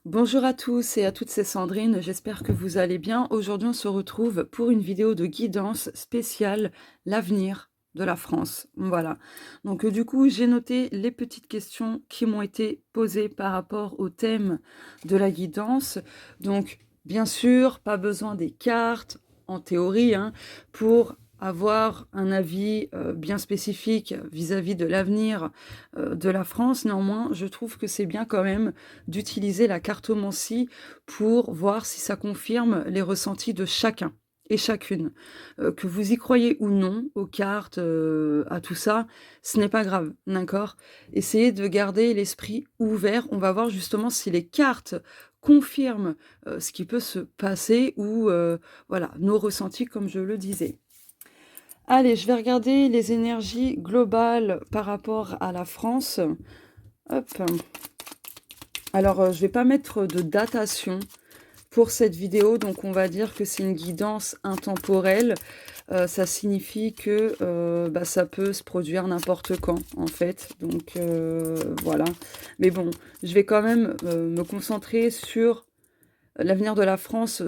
Bonjour à tous et à toutes, c'est Sandrine, j'espère que vous allez bien. Aujourd'hui, on se retrouve pour une vidéo de guidance spéciale l'avenir de la France. Voilà. Donc, du coup, j'ai noté les petites questions qui m'ont été posées par rapport au thème de la guidance. Donc, bien sûr, pas besoin des cartes, en théorie, hein, pour avoir un avis bien spécifique vis-à-vis de l'avenir de la France. Néanmoins, je trouve que c'est bien quand même d'utiliser la cartomancie pour voir si ça confirme les ressentis de chacun et chacune. Que vous y croyez ou non aux cartes, à tout ça, ce n'est pas grave, d'accord? Essayez de garder l'esprit ouvert. On va voir justement si les cartes confirment, ce qui peut se passer ou, voilà, nos ressentis comme je le disais. Allez, je vais regarder les énergies globales par rapport à la France. Hop. Alors, je vais pas mettre de datation pour cette vidéo, donc on va dire que c'est une guidance intemporelle. Ça signifie que, bah, ça peut se produire n'importe quand, en fait, donc voilà. Mais bon, je vais quand même, me concentrer sur l'avenir de la France,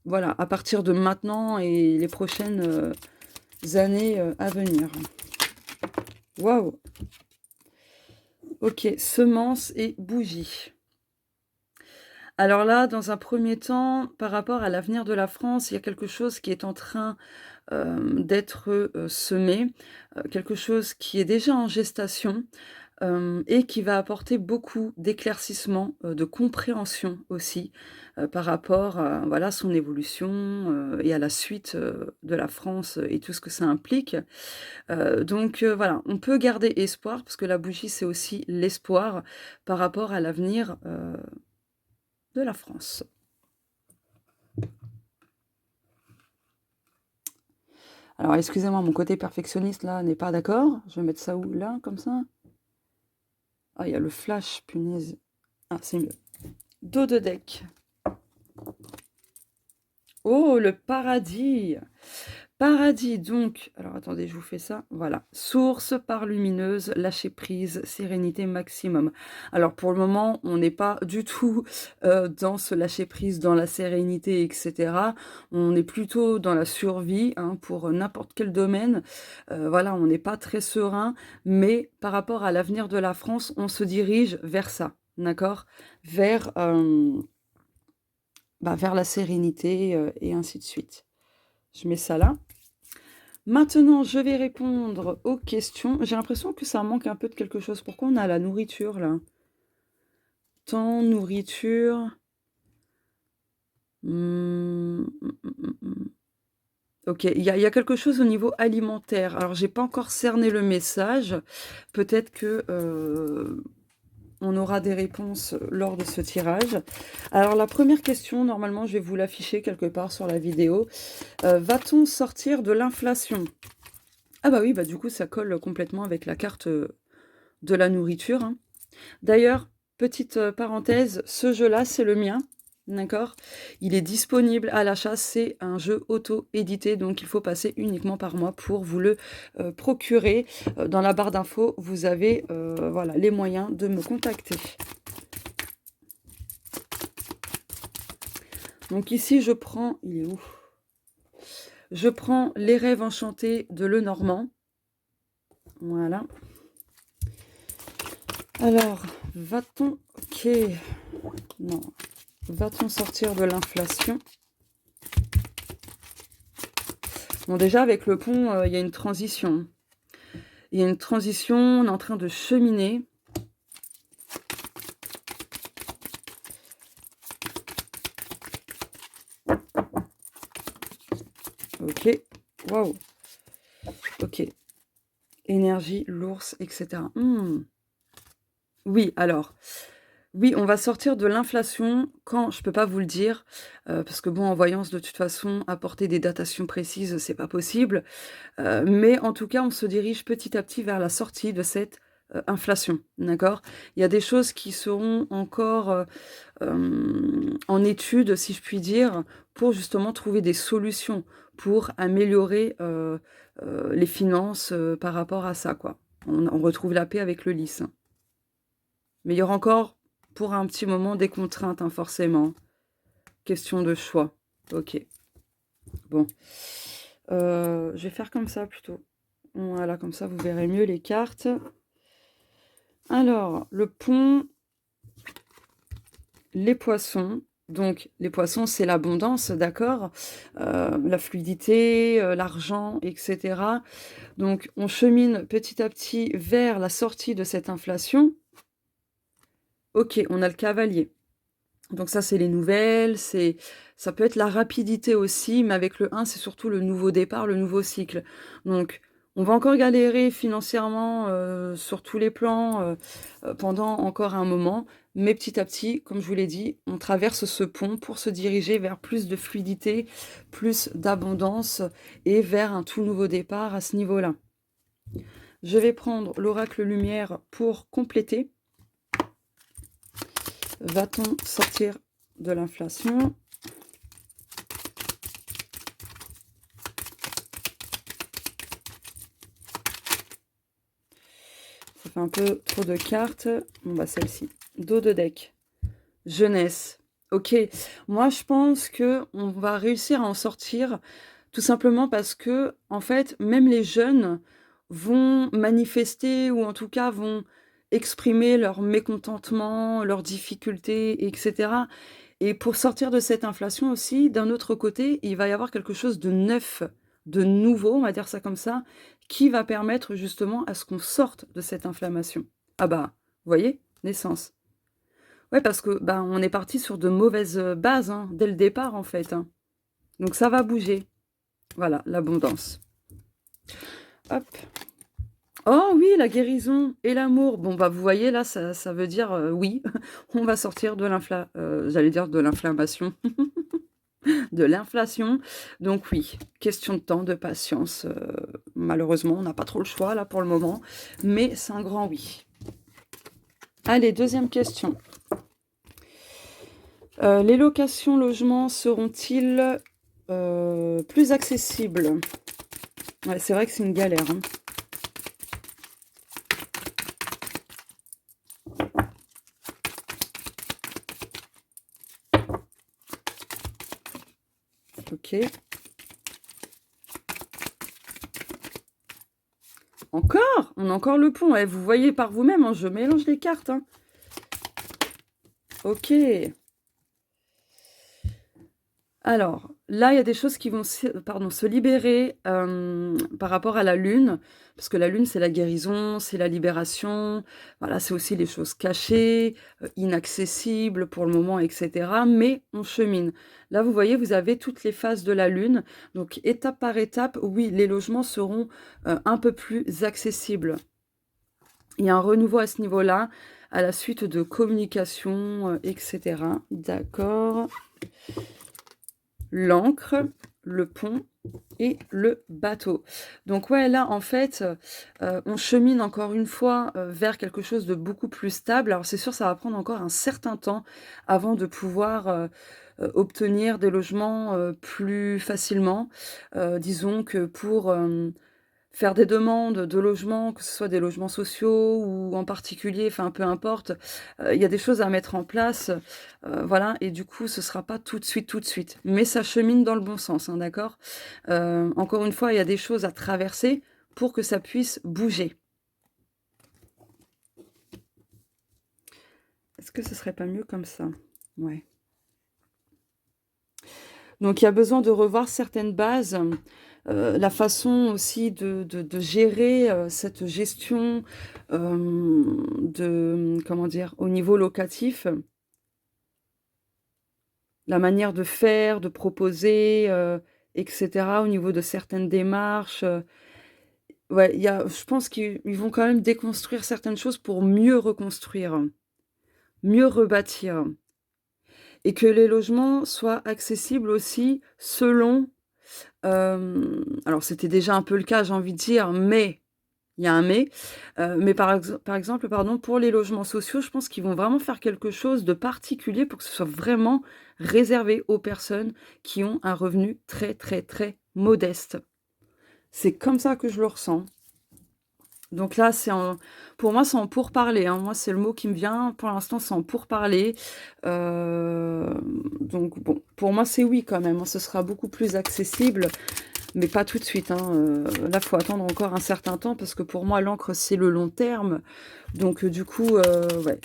voilà, à partir de maintenant et les prochaines, années, à venir. Waouh! OK, semences et bougies. Alors là, dans un premier temps, par rapport à l'avenir de la France, il y a quelque chose qui est en train, d'être, semé, quelque chose qui est déjà en gestation, et qui va apporter beaucoup d'éclaircissement, de compréhension aussi, par rapport à, voilà, son évolution, et à la suite, de la France, et tout ce que ça implique. Donc voilà, on peut garder espoir parce que la bougie, c'est aussi l'espoir par rapport à l'avenir, de la France. Alors excusez-moi, mon côté perfectionniste là n'est pas d'accord. Je vais mettre ça où? Là, comme ça? Ah, il y a le flash, punaise. Ah, c'est mieux. Dos de deck. Oh, le paradis! Paradis, donc, alors attendez, je vous fais ça. Voilà. Source, part lumineuse, lâcher prise, sérénité maximum. Alors pour le moment, on n'est pas du tout dans ce lâcher prise, dans la sérénité, etc. On est plutôt dans la survie, hein, pour n'importe quel domaine. Voilà, on n'est pas très serein, mais par rapport à l'avenir de la France, on se dirige vers ça, d'accord? Vers, bah, vers la sérénité, et ainsi de suite. Je mets ça là. Maintenant, je vais répondre aux questions. J'ai l'impression que ça manque un peu de quelque chose. Pourquoi on a la nourriture là? Temps, nourriture. Ok, il y a quelque chose au niveau alimentaire. Alors, j'ai pas encore cerné le message. Peut-être que on aura des réponses lors de ce tirage. Alors, la première question, normalement, je vais vous l'afficher quelque part sur la vidéo. Va-t-on sortir de l'inflation? Ah bah oui, bah du coup, ça colle complètement avec la carte de la nourriture, hein. D'ailleurs, petite, parenthèse, ce jeu-là, c'est le mien, d'accord? Il est disponible à l'achat, c'est un jeu auto-édité, donc il faut passer uniquement par moi pour vous le, procurer. Dans la barre d'infos, vous avez, voilà, les moyens de me contacter. Donc ici, je prends il est où? Je prends Les Rêves enchantés de Lenormand. Voilà. Alors, va-t-on OK. Non. Va-t-on sortir de l'inflation? Bon, déjà, avec le pont, il y a une transition. Il y a une transition, on est en train de cheminer. OK. Waouh. OK. Énergie, l'ours, etc. Oui, alors, oui, on va sortir de l'inflation quand je peux pas vous le dire, parce que bon, en voyance, de toute façon, apporter des datations précises, c'est pas possible. Mais en tout cas, on se dirige petit à petit vers la sortie de cette, inflation, d'accord? Il y a des choses qui seront encore, en étude, si je puis dire, pour justement trouver des solutions, pour améliorer, les finances, par rapport à ça, quoi. On retrouve la paix avec le lys, hein. Mais il y aura encore pour un petit moment des contraintes, hein, forcément. Question de choix. Ok. Bon. Je vais faire comme ça plutôt. Voilà, comme ça vous verrez mieux les cartes. Alors, le pont, les poissons. Donc, les poissons, c'est l'abondance, d'accord? La fluidité, l'argent, etc. Donc, on chemine petit à petit vers la sortie de cette inflation. Ok, on a le cavalier. Donc ça, c'est les nouvelles, ça peut être la rapidité aussi, mais avec le 1, c'est surtout le nouveau départ, le nouveau cycle. Donc, on va encore galérer financièrement sur tous les plans pendant encore un moment, mais petit à petit, comme je vous l'ai dit, on traverse ce pont pour se diriger vers plus de fluidité, plus d'abondance et vers un tout nouveau départ à ce niveau-là. Je vais prendre l'oracle lumière pour compléter. Va-t-on sortir de l'inflation? Ça fait un peu trop de cartes. Bon, bah celle-ci. Dos de deck. Jeunesse. Ok. Moi, je pense que on va réussir à en sortir tout simplement parce que, en fait, même les jeunes vont manifester ou en tout cas vont exprimer leur mécontentement, leurs difficultés, etc. Et pour sortir de cette inflation aussi, d'un autre côté, il va y avoir quelque chose de neuf, de nouveau, on va dire ça comme ça, qui va permettre justement à ce qu'on sorte de cette inflammation. Ah bah, vous voyez, naissance. Ouais, parce que bah, on est parti sur de mauvaises bases, hein, dès le départ en fait, hein. Donc ça va bouger. Voilà, l'abondance. Hop. Oh oui, la guérison et l'amour. Bon, bah vous voyez, là, ça veut dire oui, on va sortir de j'allais dire de l'inflammation, de l'inflation. Donc oui, question de temps, de patience. Malheureusement, on n'a pas trop le choix là pour le moment, mais c'est un grand oui. Allez, deuxième question. Les locations logements seront-ils plus accessibles? Ouais, c'est vrai que c'est une galère, hein. Ok. Encore? On a encore le pont. Vous voyez par vous-même, hein, je mélange les cartes, hein. Ok. Alors, là, il y a des choses qui vont se libérer par rapport à la lune, parce que la lune, c'est la guérison, c'est la libération, voilà, c'est aussi les choses cachées, inaccessibles pour le moment, etc. Mais on chemine. Là, vous voyez, vous avez toutes les phases de la lune. Donc, étape par étape, oui, les logements seront un peu plus accessibles. Il y a un renouveau à ce niveau-là, à la suite de communication, etc. D'accord. L'encre, le pont et le bateau. Donc ouais, là, en fait, on chemine encore une fois vers quelque chose de beaucoup plus stable. Alors c'est sûr, ça va prendre encore un certain temps avant de pouvoir obtenir des logements plus facilement. Disons que pour faire des demandes de logements, que ce soit des logements sociaux ou en particulier, enfin peu importe, il y a des choses à mettre en place, voilà, et du coup ce sera pas tout de suite. Mais ça chemine dans le bon sens, hein, d'accord? Encore une fois, il y a des choses à traverser pour que ça puisse bouger. Est-ce que ce serait pas mieux comme ça? Ouais. Donc il y a besoin de revoir certaines bases, la façon aussi de gérer, cette gestion, comment dire? Au niveau locatif. La manière de faire, de proposer, et cetera, au niveau de certaines démarches, ouais, je pense qu'ils vont quand même déconstruire certaines choses pour mieux reconstruire, mieux rebâtir et que les logements soient accessibles aussi selon, alors c'était déjà un peu le cas, j'ai envie de dire, mais il y a un mais par exemple, pardon, pour les logements sociaux, je pense qu'ils vont vraiment faire quelque chose de particulier pour que ce soit vraiment réservé aux personnes qui ont un revenu très, très, très modeste. C'est comme ça que je le ressens. Donc là, pour moi, c'est en pourparlers, hein. Moi, c'est le mot qui me vient. Pour l'instant, c'est en pourparlers. Donc bon, pour moi, c'est oui quand même, hein. Ce sera beaucoup plus accessible, mais pas tout de suite, hein. Là, faut attendre encore un certain temps parce que pour moi, l'encre, c'est le long terme. Donc du coup, ouais,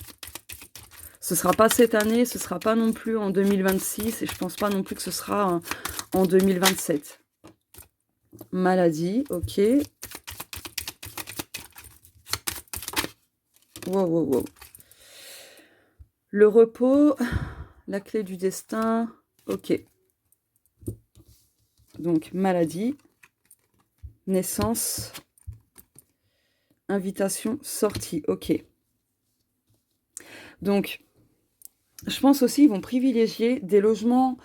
ce sera pas cette année, ce sera pas non plus en 2026 et je pense pas non plus que ce sera en 2027. Maladie, OK. Wow, wow, wow. Le repos, la clé du destin, OK. Donc, maladie, naissance, invitation, sortie, OK. Donc, je pense aussi qu'ils vont privilégier des logements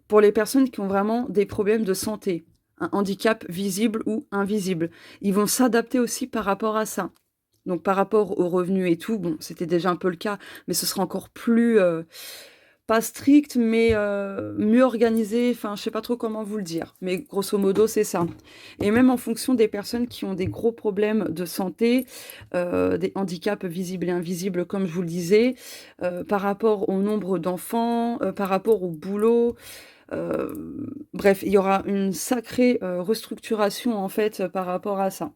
pour les personnes qui ont vraiment des problèmes de santé, un handicap visible ou invisible. Ils vont s'adapter aussi par rapport à ça. Donc par rapport aux revenus et tout, bon, c'était déjà un peu le cas, mais ce sera encore plus, pas strict, mais mieux organisé, enfin, je sais pas trop comment vous le dire, mais grosso modo, c'est ça. Et même en fonction des personnes qui ont des gros problèmes de santé, des handicaps visibles et invisibles, comme je vous le disais, par rapport au nombre d'enfants, par rapport au boulot, bref, il y aura une sacrée, restructuration, en fait, par rapport à ça.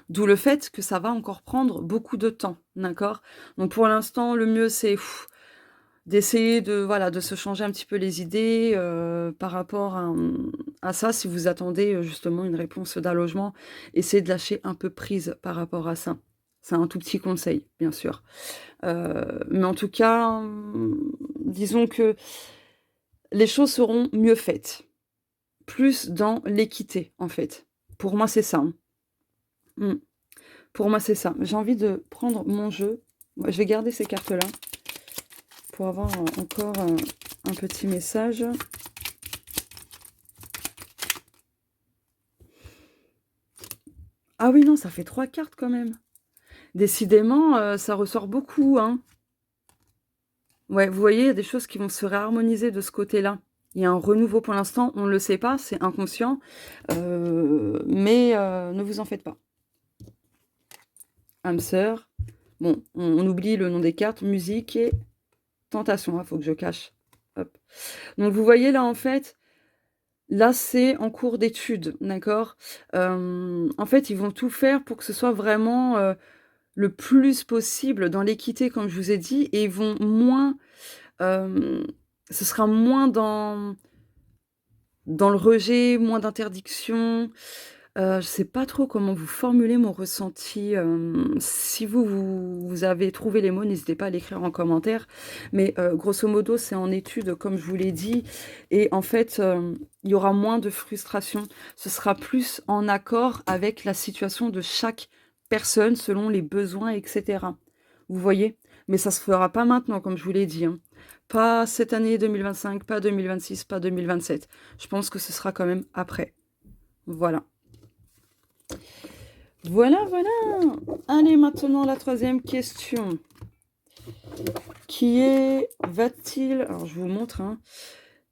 D'où le fait que ça va encore prendre beaucoup de temps, d'accord? Donc pour l'instant, le mieux, c'est d'essayer de, voilà, de se changer un petit peu les idées, par rapport à ça. Si vous attendez, justement une réponse d'un logement, essayez de lâcher un peu prise par rapport à ça. C'est un tout petit conseil, bien sûr. Mais en tout cas, disons que les choses seront mieux faites, plus dans l'équité, en fait. Pour moi, c'est ça, hein. Mmh. Pour moi, c'est ça. J'ai envie de prendre mon jeu. Moi, je vais garder ces cartes-là pour avoir encore un petit message. Ah oui, non, ça fait 3 cartes quand même. Décidément, ça ressort beaucoup, hein. Ouais, vous voyez, il y a des choses qui vont se réharmoniser de ce côté-là. Il y a un renouveau pour l'instant, on ne le sait pas, c'est inconscient, mais ne vous en faites pas. Âme sœur. Bon, on oublie le nom des cartes, musique et tentation. Il faut que je cache. Hop. Donc vous voyez là, en fait, là, c'est en cours d'étude, d'accord? En fait, ils vont tout faire pour que ce soit vraiment, le plus possible dans l'équité, comme je vous ai dit, et ils vont moins, hem, ce sera moins dans le rejet, moins d'interdiction. Je sais pas trop comment vous formuler mon ressenti, si vous avez trouvé les mots, n'hésitez pas à l'écrire en commentaire. Mais, grosso modo, c'est en étude, comme je vous l'ai dit et en fait, il y aura moins de frustration. Ce sera plus en accord avec la situation de chaque personne, selon les besoins et cetera. Vous voyez? Mais ça se fera pas maintenant, comme je vous l'ai dit, hein. Pas cette année 2025, pas 2026, pas 2027. Je pense que ce sera quand même après. Voilà. Voilà, voilà. Allez, maintenant la troisième question. Qui est, va-t-il, alors je vous montre, hein,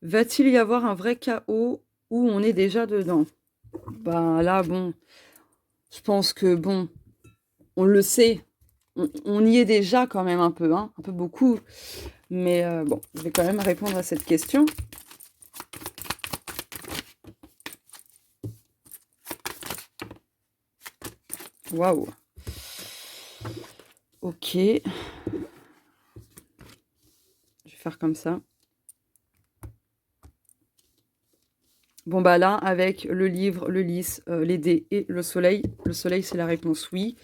va-t-il y avoir un vrai chaos où on est déjà dedans? Ben là, bon, je pense que bon, on le sait, on y est déjà quand même un peu, hein, un peu beaucoup. Mais bon, je vais quand même répondre à cette question. Waouh. Ok. Je vais faire comme ça. Bon bah là, avec le livre, le lys, les dés et le soleil c'est la réponse oui.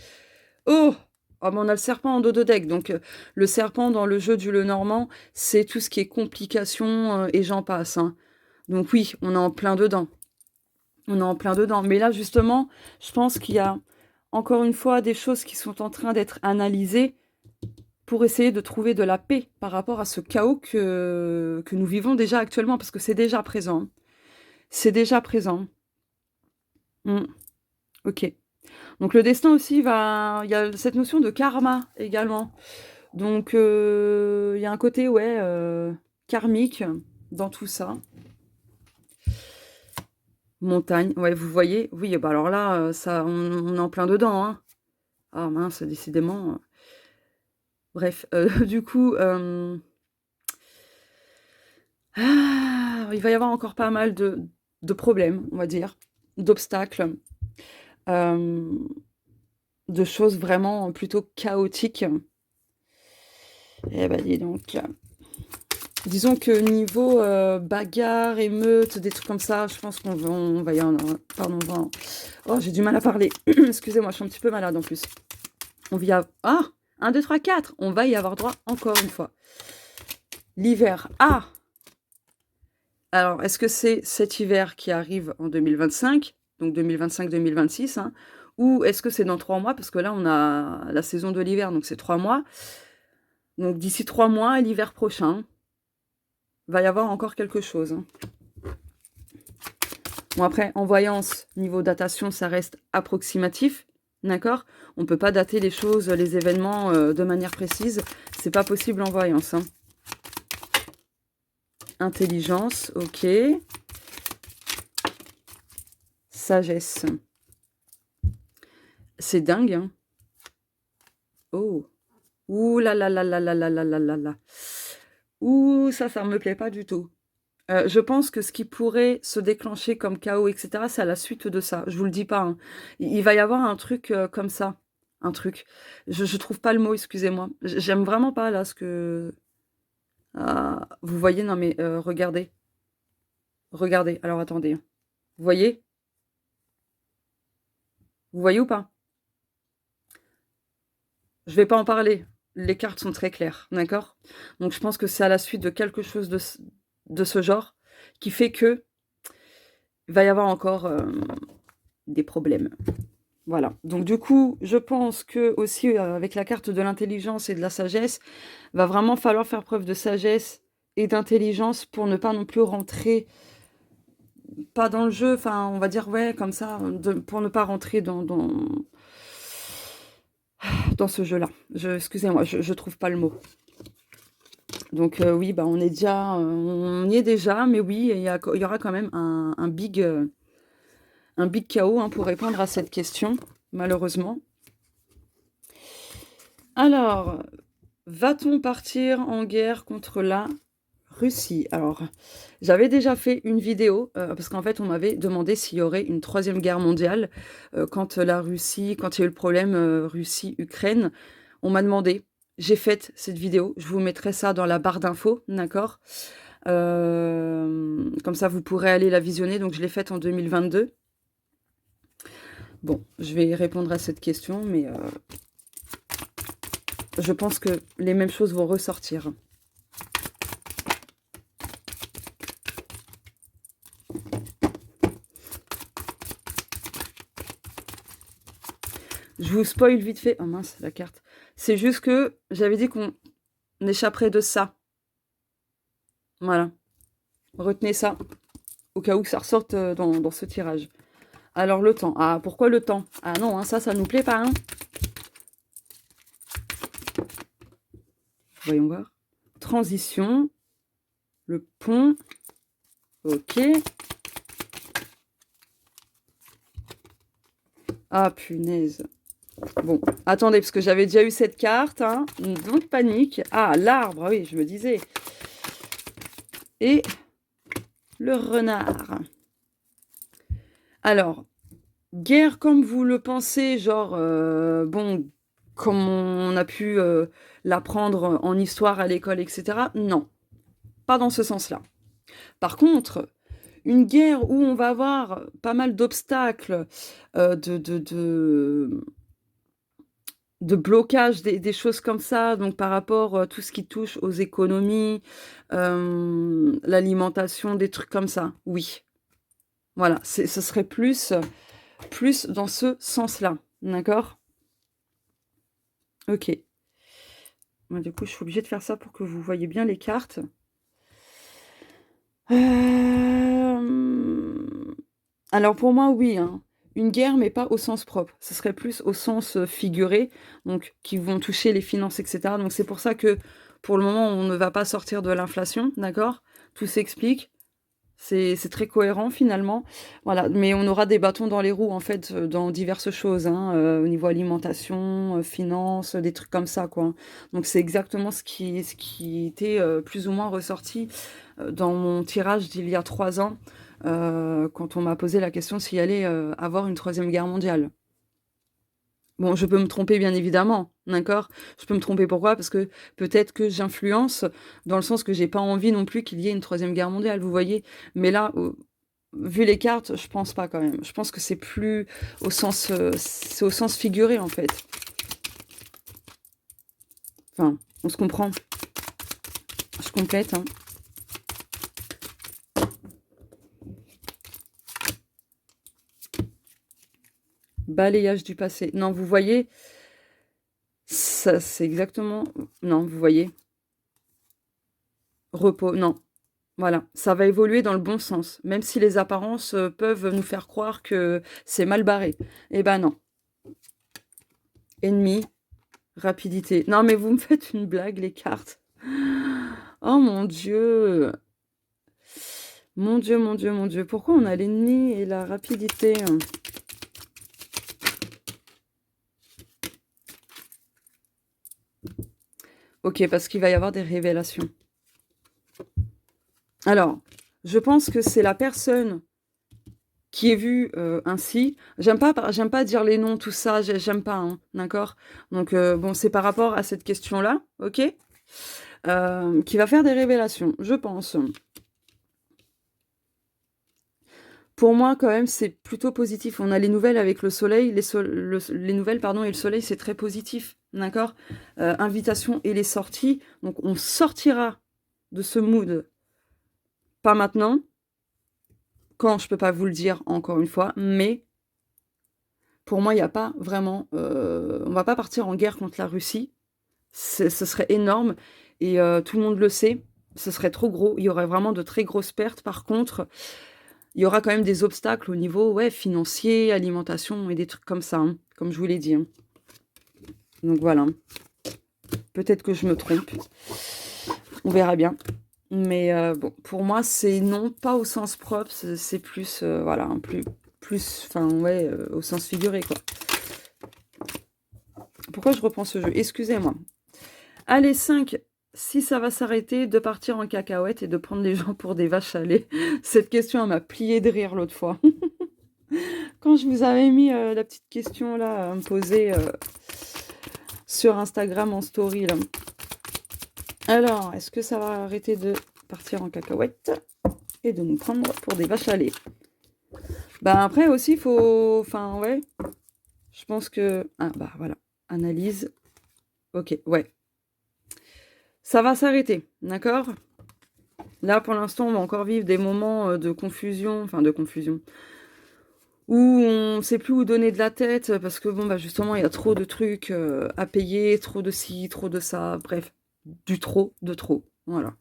Oh! Ah bah on a le serpent en dos de deck, donc le serpent dans le jeu du Lenormand, c'est tout ce qui est complications, et j'en passe, hein. Donc oui, on est en plein dedans. On est en plein dedans. Mais là justement, je pense qu'il y a encore une fois des choses qui sont en train d'être analysées pour essayer de trouver de la paix par rapport à ce chaos que nous vivons déjà actuellement, parce que c'est déjà présent, hein. C'est déjà présent. Mmh. OK. Donc le destin aussi va il y a cette notion de karma également. Donc il y a un côté, ouais, karmique dans tout ça. Montagne, ouais, vous voyez? Oui, bah, alors là, ça on est en plein dedans, hein. Ah mince, décidément, bref, du coup, il va y avoir encore pas mal de problèmes, on va dire, d'obstacles, hem, de choses vraiment plutôt chaotiques. Eh bah, dis donc. Disons que niveau, bagarre, émeute, des trucs comme ça, je pense qu'on va y en pardon, oh, j'ai du mal à parler. Excusez-moi, je suis un petit peu malade en plus. On va y av ah! 1, 2, 3, 4, on va y avoir droit encore une fois. L'hiver, ah! Alors, est-ce que c'est cet hiver qui arrive en 2025, donc 2025-2026, hein, ou est-ce que c'est dans 3 mois? Parce que là, on a la saison de l'hiver, donc c'est 3 mois. Donc d'ici 3 mois, l'hiver prochain, va y avoir encore quelque chose, hein. Bon après, en voyance, niveau datation, ça reste approximatif, d'accord? On ne peut pas dater les choses, les événements, de manière précise. C'est pas possible en voyance, hein. Intelligence, OK. Sagesse. C'est dingue, hein. Oh! Ouh là là là là là là là là là là. Ouh, ça me plaît pas du tout. Je pense que ce qui pourrait se déclencher comme chaos et cetera, c'est à la suite de ça. Je vous le dis pas, hein. Il va y avoir un truc, comme ça. Un truc. Je trouve pas le mot, excusez-moi. J'aime vraiment pas là ce que ah, vous voyez? Non mais, regardez. Regardez. Alors attendez, hein. Vous voyez? Vous voyez ou pas? Je vais pas en parler. Les cartes sont très claires, d'accord? Donc je pense que c'est à la suite de quelque chose de ce genre qui fait que il va y avoir encore, des problèmes. Voilà. Donc du coup, je pense qu'aussi, avec la carte de l'intelligence et de la sagesse, va vraiment falloir faire preuve de sagesse et d'intelligence pour ne pas non plus rentrer pas dans le jeu, enfin, on va dire, ouais, comme ça, pour ne pas rentrer dans ce jeu-là. Excusez-moi, je trouve pas le mot. Donc oui, bah, on y est déjà, mais oui, il y aura quand même un big chaos, hein, pour répondre à cette question, malheureusement. Alors, va-t-on partir en guerre contre la Russie? Alors, j'avais déjà fait une vidéo, parce qu'en fait, on m'avait demandé s'il y aurait une 3e guerre mondiale, quand il y a eu le problème, Russie-Ukraine. On m'a demandé. J'ai fait cette vidéo. Je vous mettrai ça dans la barre d'infos, d'accord? Comme ça, vous pourrez aller la visionner. Donc je l'ai faite en 2022. Bon, je vais répondre à cette question, mais je pense que les mêmes choses vont ressortir. Je vous spoil vite fait. Oh mince, la carte. C'est juste que j'avais dit qu'on échapperait de ça. Voilà. Retenez ça, au cas où ça ressorte dans ce tirage. Alors le temps. Ah, pourquoi le temps? Ah non, hein, ça nous plaît pas, hein. Voyons voir. Transition. Le pont. Ok. Ah, punaise. Bon, attendez, parce que j'avais déjà eu cette carte, hein, donc panique. Ah, l'arbre, oui, je me disais. Et le renard. Alors, guerre comme vous le pensez, genre, bon, comme on a pu l'apprendre en histoire à l'école, etc. Non, pas dans ce sens-là. Par contre, une guerre où on va avoir pas mal d'obstacles, de blocage, des choses comme ça, donc par rapport, tout ce qui touche aux économies, l'alimentation, des trucs comme ça, oui. Voilà, ce serait plus dans ce sens-là, d'accord? OK. Bah, du coup, je suis obligée de faire ça pour que vous voyez bien les cartes. Alors pour moi, oui, hein, une guerre, mais pas au sens propre. Ce serait plus au sens, figuré, donc qui vont toucher les finances et cetera. Donc c'est pour ça que, pour le moment, on ne va pas sortir de l'inflation, d'accord? Tout s'explique. C'est très cohérent finalement. Voilà, mais on aura des bâtons dans les roues en fait, dans diverses choses, hein, au niveau alimentation, finances, des trucs comme ça, quoi. Donc c'est exactement ce qui était, plus ou moins ressorti, dans mon tirage d'il y a 3 ans, quand on m'a posé la question s'il allait, avoir une troisième guerre mondiale. Bon, je peux me tromper bien évidemment, d'accord? Je peux me tromper pourquoi? Parce que peut-être que j'influence dans le sens que j'ai pas envie non plus qu'il y ait une troisième guerre mondiale, vous voyez? Mais là, vu les cartes, je pense pas quand même. Je pense que c'est plus au sens, c'est au sens figuré en fait. Enfin, on se comprend. Je complète, hein. Balayage du passé. Non, vous voyez? Ça, c'est exactement non, vous voyez? Repos, non. Voilà, ça va évoluer dans le bon sens, même si les apparences, peuvent nous faire croire que c'est mal barré. Eh ben non. Ennemi, rapidité. Non, mais vous me faites une blague, les cartes. Oh mon Dieu! Mon Dieu, mon Dieu, mon Dieu. Pourquoi on a l'ennemi et la rapidité? OK, parce qu'il va y avoir des révélations. Alors, je pense que c'est la personne qui est vue, ainsi. J'aime pas dire les noms, tout ça, j'aime pas, hein, d'accord? Donc bon, c'est par rapport à cette question-là, OK? Qui va faire des révélations, je pense. Pour moi, quand même, c'est plutôt positif. On a les nouvelles avec le soleil, les nouvelles, pardon, et le soleil, c'est très positif, d'accord? Invitation et les sorties, donc on sortira de ce mood, pas maintenant, quand, je peux pas vous le dire encore une fois, mais pour moi, il y a pas vraiment, on va pas partir en guerre contre la Russie, ce serait énorme et tout le monde le sait, ce serait trop gros, il y aurait vraiment de très grosses pertes. Par contre, il y aura quand même des obstacles au niveau, ouais, financier, alimentation et des trucs comme ça, hein, comme je vous l'ai dit, hein. Donc voilà. Peut-être que je me trompe. On verra bien. Mais bon, pour moi, c'est non, pas au sens propre, c'est plus, voilà, un plus enfin, ouais, au sens figuré, quoi. Pourquoi je reprends ce jeu? Excusez-moi. Allez, 5. Si ça va s'arrêter de partir en cacahuète et de prendre les gens pour des vaches à lait. Cette question, elle m'a plié de rire l'autre fois. Quand je vous avais mis, la petite question là, à me poser, sur Instagram en story là. Alors, est-ce que ça va arrêter de partir en cacahuète et de nous prendre pour des vaches à lait? Ben, après aussi, il faut enfin, ouais, je pense que ah, bah, voilà, analyse. OK, ouais. Ça va s'arrêter, d'accord? Là, pour l'instant, on va encore vivre des moments, de confusion, enfin de confusion, où on sait plus où donner de la tête, parce que bon, bah, justement, il y a trop de trucs, à payer, trop de ci, trop de ça, bref, du trop, de trop, voilà.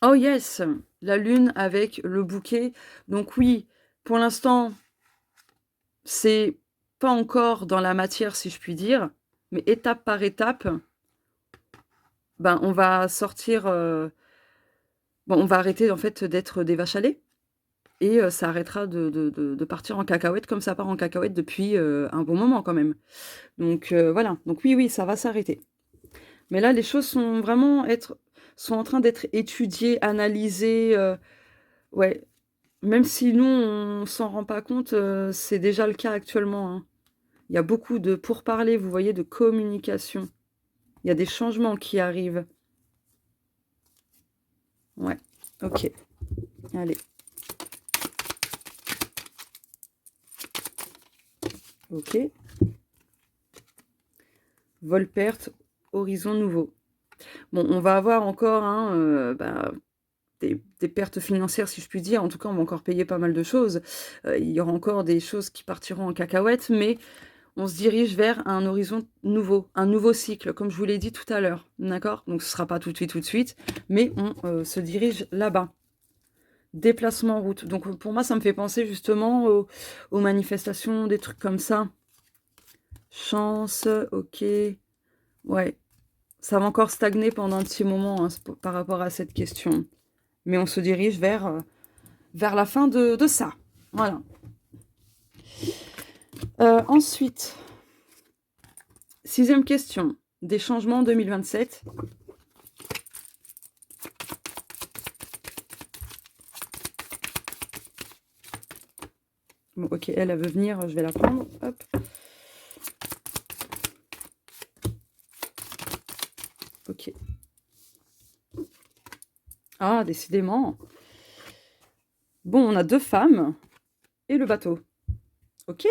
Oh yes! La lune avec le bouquet. Donc oui, pour l'instant, c'est pas encore dans la matière, si je puis dire, mais étape par étape, ben, on va sortir, bon, on va arrêter en fait d'être des vaches à lait et ça arrêtera de partir en cacahuète comme ça part en cacahuète depuis, un bon moment quand même. Donc voilà, donc oui, oui, ça va s'arrêter. Mais là, les choses sont en train d'être étudiées, analysées, ouais. Même si nous, on s'en rend pas compte, c'est déjà le cas actuellement, hein. Il y a beaucoup de pourparlers, vous voyez, de communication. Il y a des changements qui arrivent. Ouais, OK. Allez. OK. Vol-perte, horizon nouveau. Bon, on va avoir encore, hein, bah, des pertes financières, si je puis dire. En tout cas, on va encore payer pas mal de choses. Il y aura encore des choses qui partiront en cacahuète, mais on se dirige vers un horizon nouveau, un nouveau cycle, comme je vous l'ai dit tout à l'heure, d'accord? Donc ce sera pas tout de suite, mais on, se dirige là-bas. Déplacement en route. Donc pour moi, ça me fait penser justement aux manifestations, des trucs comme ça. Chance, OK. Ouais, ça va encore stagner pendant un petit moment, hein, par rapport à cette question. Mais on se dirige vers la fin de ça. Voilà. Ensuite, 6e question. Des changements en 2027. Bon, ok, elle veut venir, je vais la prendre. Hop. Ok. Ah, décidément. Bon, on a 2 femmes et le bateau. Ok.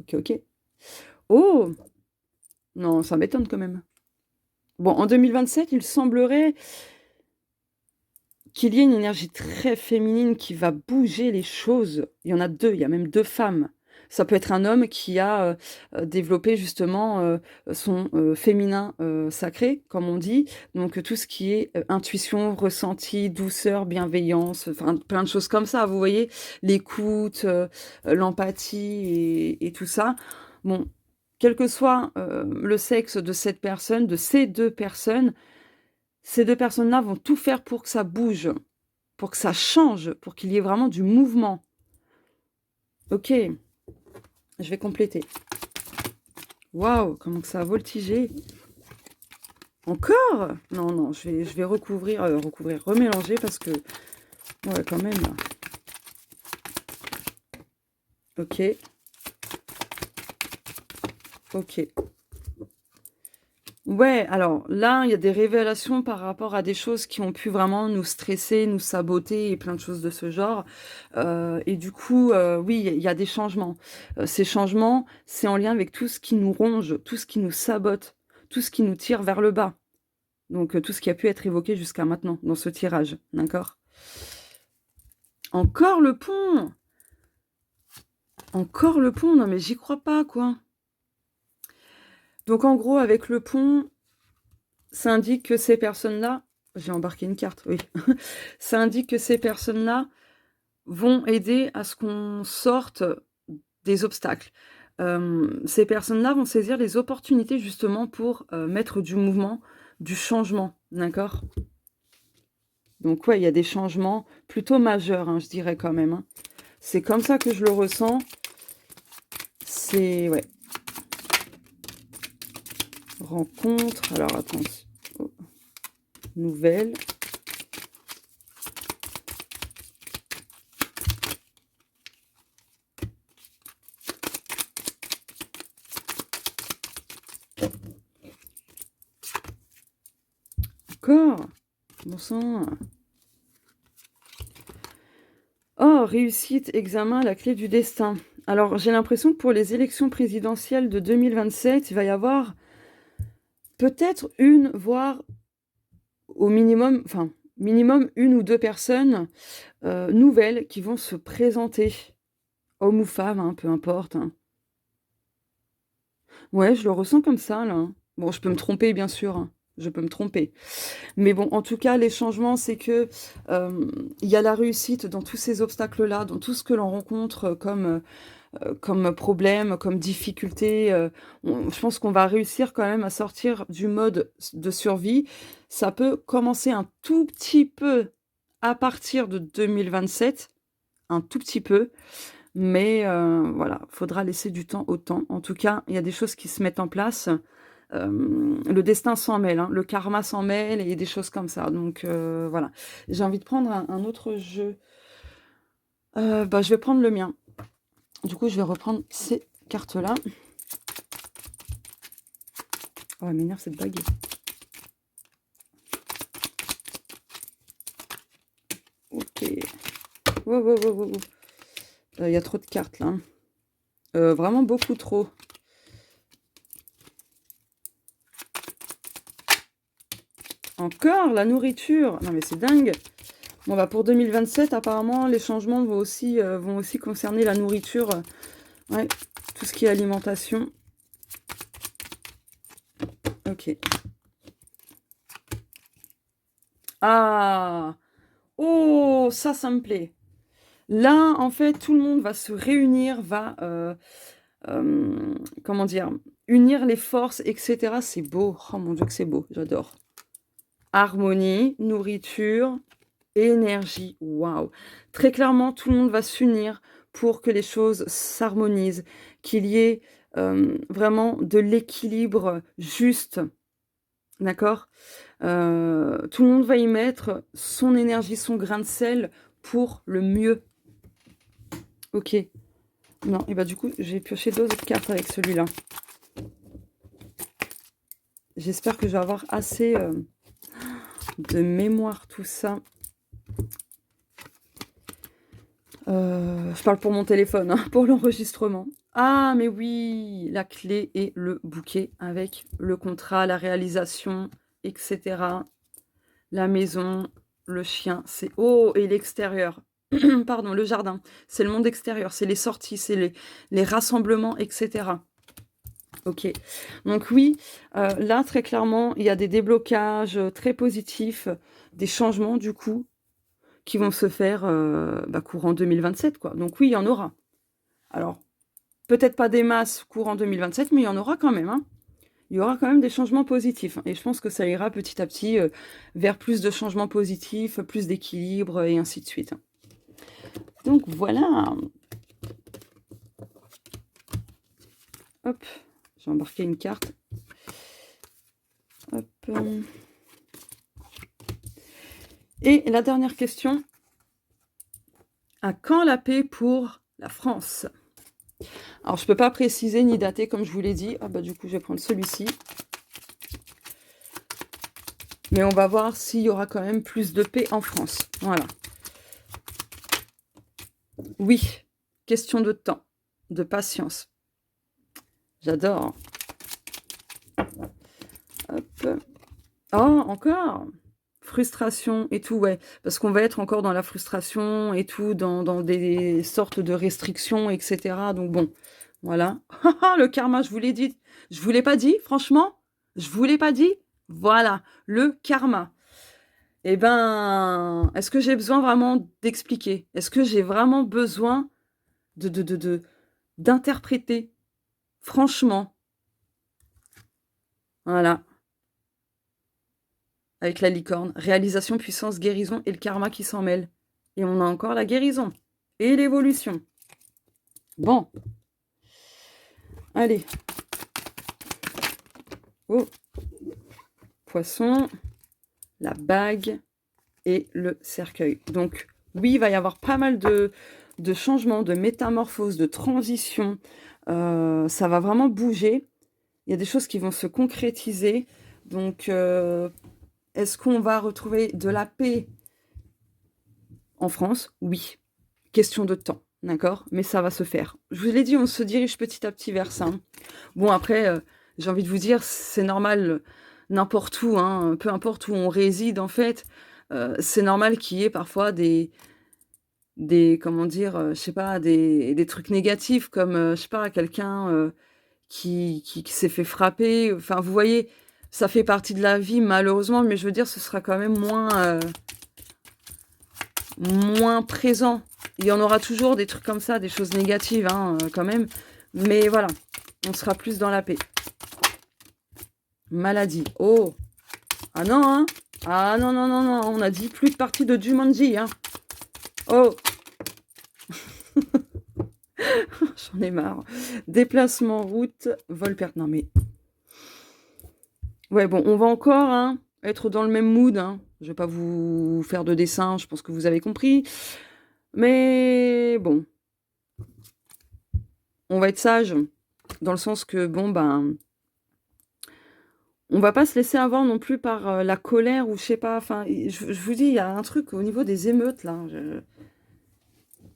Ok, ok. Oh! Non, ça m'étonne quand même. Bon, en 2027, il semblerait qu'il y ait une énergie très féminine qui va bouger les choses. Il y en a 2, il y a même 2 femmes. Ça peut être un homme qui a, développé justement, son, féminin, sacré, comme on dit. Donc, tout ce qui est, intuition, ressenti, douceur, bienveillance, enfin plein de choses comme ça, vous voyez? L'écoute, l'empathie et tout ça. Bon, quel que soit, le sexe de cette personne, de ces 2 personnes-là vont tout faire pour que ça bouge, pour que ça change, pour qu'il y ait vraiment du mouvement. OK, je vais compléter. Waouh, comment que ça a voltigé. Encore? Non, non, je vais recouvrir, remélanger parce que ouais, quand même, là. OK. OK. Ouais, alors là, il y a des révélations par rapport à des choses qui ont pu vraiment nous stresser, nous saboter et plein de choses de ce genre. Et du coup, oui, il y a des changements. Ces changements, c'est en lien avec tout ce qui nous ronge, tout ce qui nous sabote, tout ce qui nous tire vers le bas. Donc, tout ce qui a pu être évoqué jusqu'à maintenant dans ce tirage, d'accord? Encore le pont! Encore le pont? Non mais j'y crois pas, quoi. Donc en gros, avec le pont, ça indique que ces personnes-là j'ai embarqué une carte, oui. Ça indique que ces personnes-là vont aider à ce qu'on sorte des obstacles. Ces personnes-là vont saisir les opportunités justement pour, mettre du mouvement, du changement, d'accord? Donc ouais, il y a des changements plutôt majeurs, hein, je dirais quand même, hein. C'est comme ça que je le ressens. C'est ouais. Rencontre, alors attends. Oh, nouvelle. Encore? Bon sang. Oh, réussite, examen, la clé du destin. Alors, j'ai l'impression que pour les élections présidentielles de 2027, il va y avoir peut-être une, voire au minimum, enfin, minimum 1 ou 2 personnes, nouvelles qui vont se présenter. Homme ou femme, hein, peu importe, hein. Ouais, je le ressens comme ça, là, hein. Bon, je peux me tromper, bien sûr, hein. Je peux me tromper. Mais bon, en tout cas, les changements, c'est que, il y a la réussite dans tous ces obstacles-là, dans tout ce que l'on rencontre, comme problème, comme difficulté, je pense qu'on va réussir quand même à sortir du mode de survie. Ça peut commencer un tout petit peu à partir de 2027, un tout petit peu, mais voilà, faudra laisser du temps au temps. En tout cas, il y a des choses qui se mettent en place. Le destin s'en mêle, hein, le karma s'en mêle et des choses comme ça. Donc voilà. J'ai envie de prendre un autre jeu. Bah, je vais prendre le mien. Du coup, je vais reprendre ces cartes-là. Oh, elle m'énerve cette bague. Ok. Wow, wow, wow, wow. Il y a trop de cartes là. Vraiment beaucoup trop. Encore la nourriture. Non mais c'est dingue. Bon bah pour 2027, apparemment, les changements vont aussi concerner la nourriture. Ouais, tout ce qui est alimentation. Ok. Ah! Oh, ça me plaît. Là, en fait, tout le monde va se réunir, va, comment dire? Unir les forces et cetera. C'est beau. Oh mon Dieu que c'est beau, j'adore. harmonie, nourriture, énergie. Waouh! Très clairement, tout le monde va s'unir pour que les choses s'harmonisent, qu'il y ait, vraiment de l'équilibre juste, d'accord? Tout le monde va y mettre son énergie, son grain de sel pour le mieux. OK. Non et bah, du coup, j'ai pioché 2 autres cartes avec celui-là. J'espère que je vais avoir assez, de mémoire, tout ça. Je parle pour mon téléphone, hein, pour l'enregistrement. Ah, mais oui! La clé et le bouquet avec le contrat, la réalisation et cetera. La maison, le chien, c'est oh et l'extérieur. Pardon, le jardin. C'est le monde extérieur, c'est les sorties, c'est les rassemblements et cetera. OK. Donc oui, là, très clairement, il y a des déblocages, très positifs, des changements du coup, qui vont se faire, bah, courant 2027 quoi. Donc oui, il y en aura. Alors, peut-être pas des masses courant 2027, mais il y en aura quand même, hein. Il y aura quand même des changements positifs, hein, et je pense que ça ira petit à petit, vers plus de changements positifs, plus d'équilibre, et ainsi de suite, hein. Donc voilà. Hop, j'ai embarqué une carte. Hop, et la dernière question: à quand la paix pour la France? Alors, je peux pas préciser ni dater comme je vous l'ai dit. Ah bah, du coup, je vais prendre celui-ci. Mais on va voir s'il y aura quand même plus de paix en France. Voilà. Oui, question de temps, de patience. J'adore. Hop. Oh, encore! Frustration et tout, ouais. Parce qu'on va être encore dans la frustration et tout, dans des sortes de restrictions, et cetera. Donc bon, voilà. Le karma, je vous l'ai dit. Je vous l'ai pas dit, franchement? Je vous l'ai pas dit? Voilà, le karma. Eh ben, est-ce que j'ai besoin vraiment d'expliquer? Est-ce que j'ai vraiment besoin de d'interpréter? Franchement, voilà. Avec la licorne, réalisation, puissance, guérison et le karma qui s'en mêle. Et on a encore la guérison et l'évolution. Bon, allez. Oh, poisson, la bague et le cercueil. Donc, oui, il va y avoir pas mal de changements, de métamorphoses, de transitions. Ça va vraiment bouger. Il y a des choses qui vont se concrétiser. Donc, est-ce qu'on va retrouver de la paix en France? Oui. Question de temps, d'accord? Mais ça va se faire. Je vous l'ai dit, on se dirige petit à petit vers ça, hein. Bon après, j'ai envie de vous dire, c'est normal, n'importe où, hein, peu importe où on réside en fait, c'est normal qu'il y ait parfois des comment dire? Je sais pas, des trucs négatifs comme, je sais pas, quelqu'un, qui s'est fait frapper, enfin vous voyez? Ça fait partie de la vie malheureusement, mais je veux dire ce sera quand même moins présent. Il y en aura toujours des trucs comme ça, des choses négatives, hein, quand même. Mais voilà, on sera plus dans la paix. Maladie. Oh! Ah non, hein? Ah non, non, non, non, on a dit plus de partie de Jumanji, hein? Oh! J'en ai marre. Déplacement, route, vol perte. Non mais... Ouais, bon, on va encore, hein, être dans le même mood, hein. Je vais pas vous faire de dessin, je pense que vous avez compris. Mais bon, on va être sage, dans le sens que, bon, ben, on va pas se laisser avoir non plus par, la colère ou je sais pas, enfin, je vous dis, il y a un truc au niveau des émeutes, là,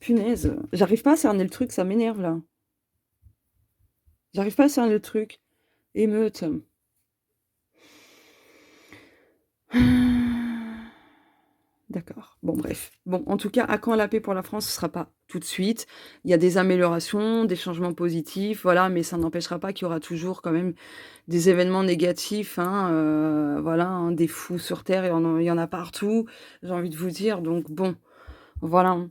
punaise, j'arrive pas à cerner le truc, ça m'énerve, là. J'arrive pas à cerner le truc. Émeute. D'accord. Bon, bref. Bon, en tout cas, à quand la paix pour la France? Ce sera pas tout de suite. Il y a des améliorations, des changements positifs, voilà, mais ça n'empêchera pas qu'il y aura toujours quand même des événements négatifs, hein, voilà, hein, des fous sur terre, il y en a partout, j'ai envie de vous dire, donc bon, voilà, hein.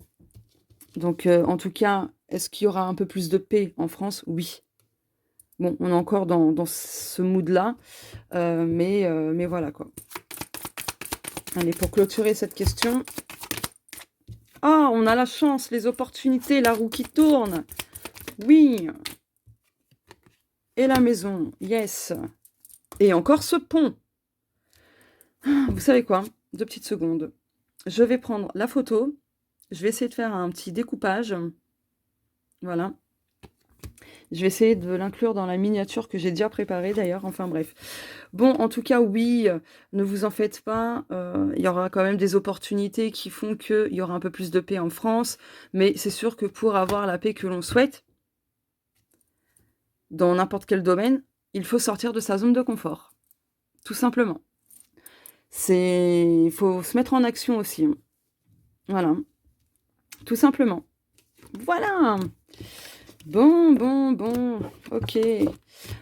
Donc, en tout cas, est-ce qu'il y aura un peu plus de paix en France? Oui. Bon, on est encore dans ce mood-là, mais voilà, quoi. Allez, pour clôturer cette question. Ah, on a la chance, les opportunités, la roue qui tourne. Oui. Et la maison, yes. Et encore ce pont. Vous savez quoi? 2 petites secondes. Je vais prendre la photo. Je vais essayer de faire un petit découpage. Voilà. Je vais essayer de l'inclure dans la miniature que j'ai déjà préparée d'ailleurs. Enfin bref. Bon, en tout cas, oui, ne vous en faites pas. Il y aura quand même des opportunités qui font qu'il y aura un peu plus de paix en France. Mais c'est sûr que pour avoir la paix que l'on souhaite, dans n'importe quel domaine, il faut sortir de sa zone de confort. Tout simplement. Il faut se mettre en action aussi. Voilà. Tout simplement. Voilà. Bon, bon, bon. Ok.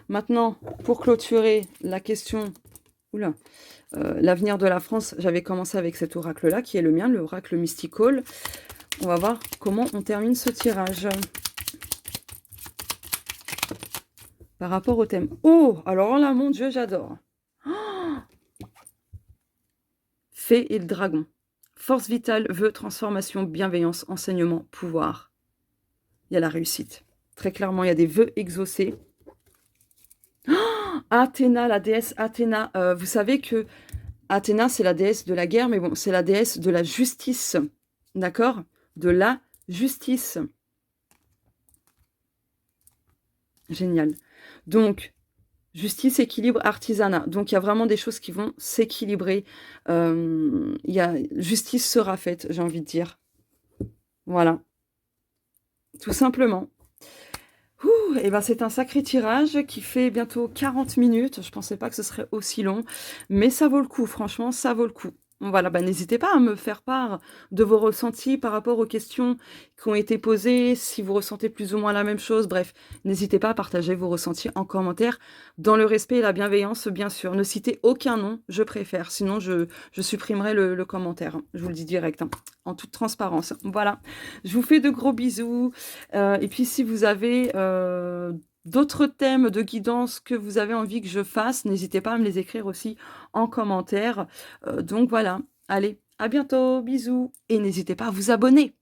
Maintenant, pour clôturer la question... Oula. L'avenir de la France, j'avais commencé avec cet oracle-là, qui est le mien, l'oracle Mystical. On va voir comment on termine ce tirage. Par rapport au thème. Oh, alors là, mon Dieu, j'adore. Oh, Fée et le dragon. Force vitale, vœux, transformation, bienveillance, enseignement, pouvoir. Il y a la réussite. Très clairement, il y a des vœux exaucés. Oh, Athéna, la déesse Athéna. Vous savez que Athéna, c'est la déesse de la guerre, mais bon, c'est la déesse de la justice. D'accord? De la justice. Génial. Donc, justice, équilibre, artisanat. Donc, il y a vraiment des choses qui vont s'équilibrer. Justice sera faite, j'ai envie de dire. Voilà. Tout simplement. Et ben c'est un sacré tirage qui fait bientôt 40 minutes. Je pensais pas que ce serait aussi long, mais ça vaut le coup, franchement, ça vaut le coup. Voilà, bah, n'hésitez pas à me faire part de vos ressentis par rapport aux questions qui ont été posées, si vous ressentez plus ou moins la même chose. Bref, n'hésitez pas à partager vos ressentis en commentaire, dans le respect et la bienveillance, bien sûr. Ne citez aucun nom, je préfère, sinon je supprimerai le commentaire. Je vous le dis direct, hein, en toute transparence. Voilà, je vous fais de gros bisous. Et puis, si vous avez d'autres thèmes de guidance que vous avez envie que je fasse, n'hésitez pas à me les écrire aussi en commentaire. Donc voilà, allez, à bientôt, bisous, et n'hésitez pas à vous abonner.